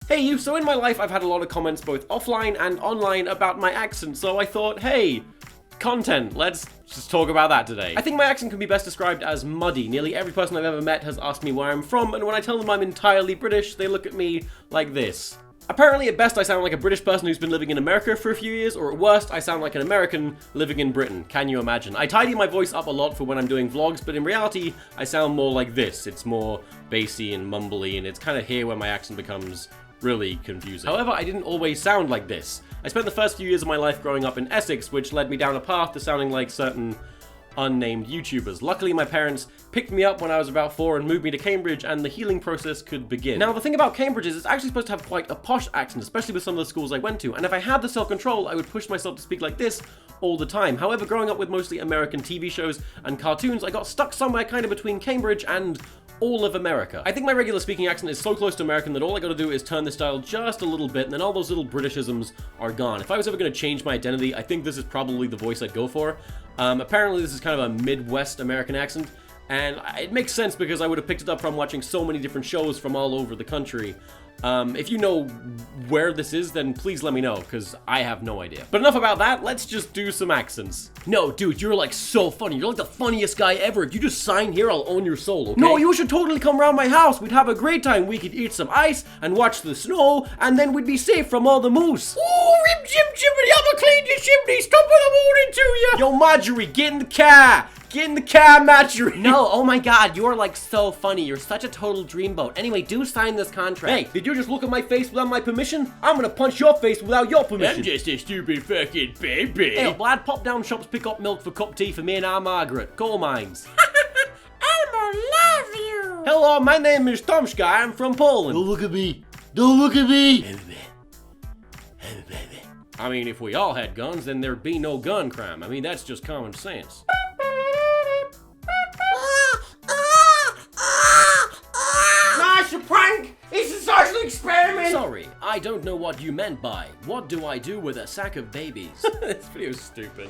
Hey you, so in my life I've had a lot of comments both offline and online about my accent, so I thought, hey, content, let's just talk about that today. I think my accent can be best described as muddy. Nearly every person I've ever met has asked me where I'm from, and when I tell them I'm entirely British, they look at me like this. Apparently, at best, I sound like a British person who's been living in America for a few years, or at worst, I sound like an American living in Britain. Can you imagine? I tidy my voice up a lot for when I'm doing vlogs, but in reality, I sound more like this. It's more bassy and mumbly, and it's kind of here where my accent becomes really confusing. However, I didn't always sound like this. I spent the first few years of my life growing up in Essex, which led me down a path to sounding like certain unnamed YouTubers. Luckily, my parents picked me up when I was about 4 and moved me to Cambridge, and the healing process could begin. Now, the thing about Cambridge is it's actually supposed to have quite a posh accent, especially with some of the schools I went to, and if I had the self-control, I would push myself to speak like this all the time. However, growing up with mostly American TV shows and cartoons, I got stuck somewhere kind of between Cambridge and all of America. I think my regular speaking accent is so close to American that all I gotta do is turn this dial just a little bit, and then all those little Britishisms are gone. If I was ever gonna change my identity, I think this is probably the voice I'd go for. Apparently this is kind of a Midwest American accent, and it makes sense because I would have picked it up from watching so many different shows from all over the country. If you know where this is, then please let me know, because I have no idea. But enough about that, let's just do some accents. No, dude, you're like so funny. You're like the funniest guy ever. If you just sign here, I'll own your soul, okay? No, you should totally come around my house. We'd have a great time. We could eat some ice and watch the snow, and then we'd be safe from all the moose. Ooh, rim jim jimmity, I'ma clean your chimney. Stop what I'm morning to you. Yo, Marjorie, get in the car. Get in the car, Marjorie! No, oh my god, you are like so funny. You're such a total dreamboat. Anyway, do sign this contract. Hey, did you just look at my face without my permission? I'm gonna punch your face without your permission. I'm just a stupid fucking baby. Hey, lad, pop down shops, pick up milk for cup tea for me and our Margaret. Coal mines. Elmo, love you! Hello, my name is TomSka. I'm from Poland. Don't look at me. Don't look at me. I mean, if we all had guns, then there'd be no gun crime. I mean, that's just common sense. It's a prank! It's a social experiment! Sorry, I don't know what you meant by, what do I do with a sack of babies? This video's stupid.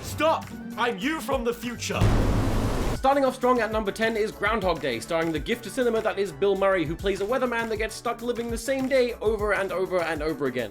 Stop! I'm you from the future. Starting off strong at number 10 is Groundhog Day, starring the gift to cinema that is Bill Murray, who plays a weatherman that gets stuck living the same day over and over and over again.